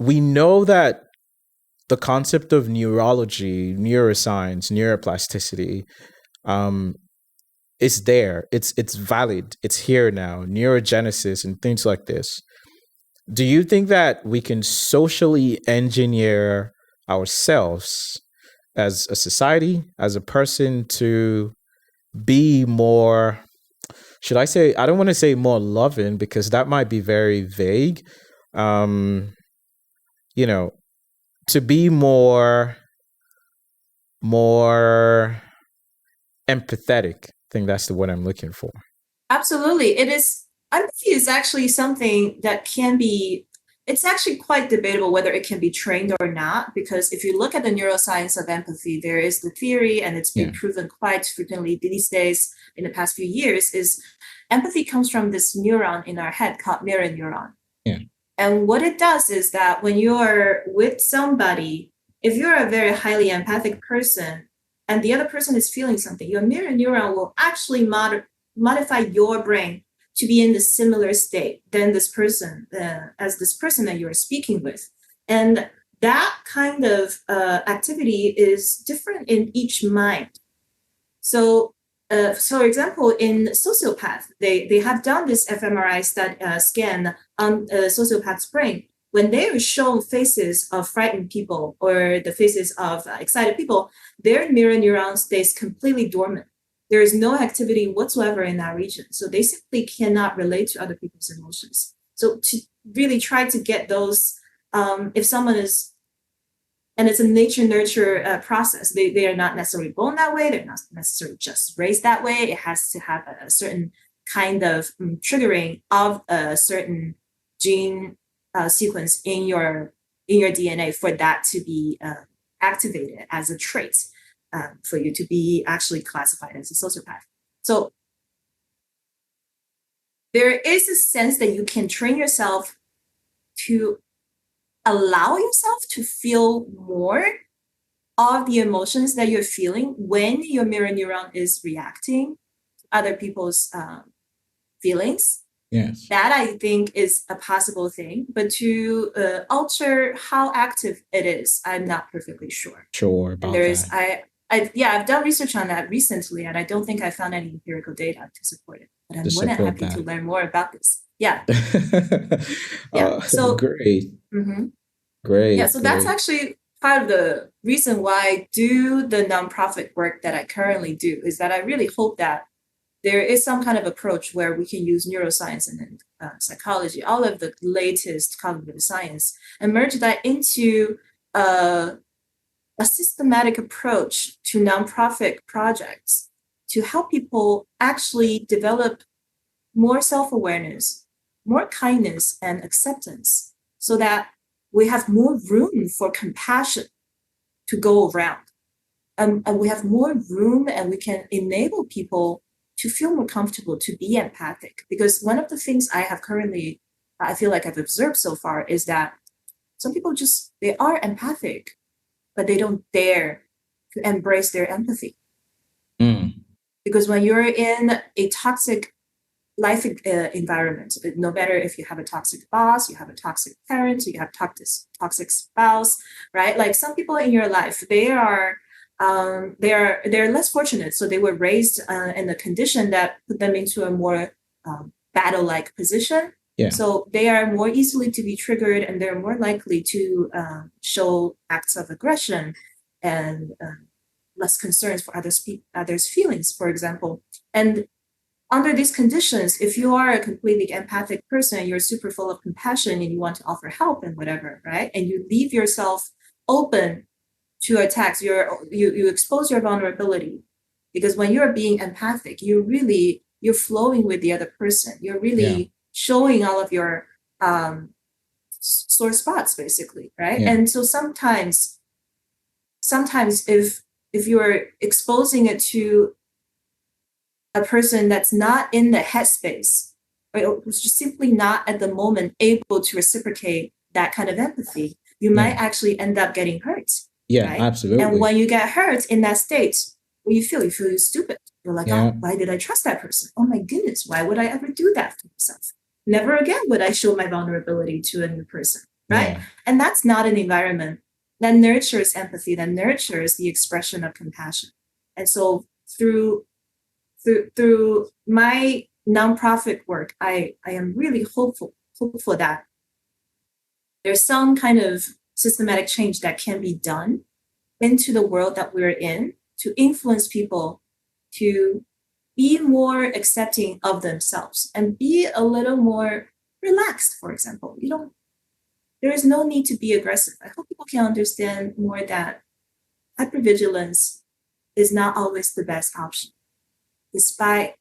we know that the concept of neurology, neuroscience, neuroplasticity, is there. It's valid. It's here now. Neurogenesis and things like this. Do you think that we can socially engineer ourselves as a society, as a person, to be more, should I say, I don't want to say more loving because that might be very vague. You know, to be more empathetic. I think that's the word I'm looking for. Absolutely. It is. Empathy is actually something that can be, it's actually quite debatable whether it can be trained or not, because if you look at the neuroscience of empathy, there is the theory, and it's been proven quite frequently these days in the past few years, is empathy comes from this neuron in our head called mirror neuron. Yeah. And what it does is that when you're with somebody, if you're a very highly empathic person and the other person is feeling something, your mirror neuron will actually modify your brain to be in the similar state than this person, as this person that you're speaking with. And that kind of activity is different in each mind. So, for example, in sociopath, they have done this fMRI scan on a sociopath's brain. When they are shown faces of frightened people or the faces of excited people, their mirror neuron stays completely dormant. There is no activity whatsoever in that region. So they simply cannot relate to other people's emotions. So to really try to get those, if someone is, and it's a nature-nurture process, they are not necessarily born that way. They're not necessarily just raised that way. It has to have a certain kind of triggering of a certain gene sequence in your DNA for that to be activated as a trait. For you to be actually classified as a sociopath. So there is a sense that you can train yourself to allow yourself to feel more of the emotions that you're feeling when your mirror neuron is reacting to other people's feelings. Yes. That I think is a possible thing, but to alter how active it is, I'm not perfectly sure. Sure about that. I've done research on that recently, and I don't think I found any empirical data to support it. But I'm more than happy to learn more about this. Yeah. Yeah. So great. Mm-hmm. Great. Yeah. So that's actually part of the reason why I do the nonprofit work that I currently do, is that I really hope that there is some kind of approach where we can use neuroscience and psychology, all of the latest cognitive science, and merge that into a systematic approach to nonprofit projects to help people actually develop more self-awareness, more kindness and acceptance, so that we have more room for compassion to go around. And we have more room, and we can enable people to feel more comfortable to be empathic. Because one of the things I feel like I've observed so far is that some people they are empathic, but they don't dare to embrace their empathy. Because when you're in a toxic life environment, no matter if you have a toxic boss, you have a toxic parent, you have toxic spouse, right? Like some people in your life, they're less fortunate. So they were raised in a condition that put them into a more battle-like position. Yeah. So they are more easily to be triggered, and they're more likely to show acts of aggression and less concerns for others' feelings, for example. And under these conditions, if you are a completely empathic person, you're super full of compassion and you want to offer help and whatever, right? And you leave yourself open to attacks, you expose your vulnerability. Because when you're being empathic, you're flowing with the other person. You're really showing all of your sore spots, basically, right? Yeah. And so sometimes if you're exposing it to a person that's not in the headspace, or who's just simply not at the moment able to reciprocate that kind of empathy, you might actually end up getting hurt. Yeah, right? absolutely. And when you get hurt in that state, what you feel stupid. You're like, oh, why did I trust that person? Oh my goodness, why would I ever do that to myself? Never again would I show my vulnerability to a new person. right? Mm. And that's not an environment that nurtures empathy, that nurtures the expression of compassion. And so through my nonprofit work, I am really hopeful that there's some kind of systematic change that can be done into the world that we're in to influence people to be more accepting of themselves and be a little more relaxed, for example. There is no need to be aggressive. I hope people can understand more that hypervigilance is not always the best option, despite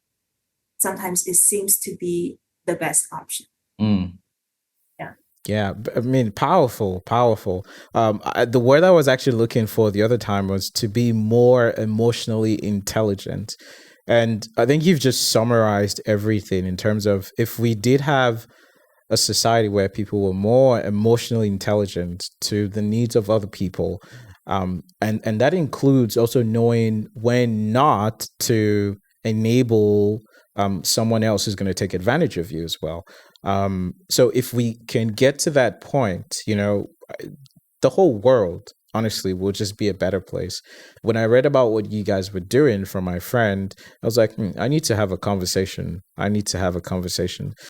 sometimes it seems to be the best option. Mm. Yeah. Yeah, I mean, powerful, powerful. The word I was actually looking for the other time was to be more emotionally intelligent. And I think you've just summarized everything in terms of if we did have a society where people were more emotionally intelligent to the needs of other people, and that includes also knowing when not to enable someone else who's going to take advantage of you as well. So if we can get to that point, the whole world honestly will just be a better place. When I read about what you guys were doing from my friend, I was like, I need to have a conversation. I need to have a conversation.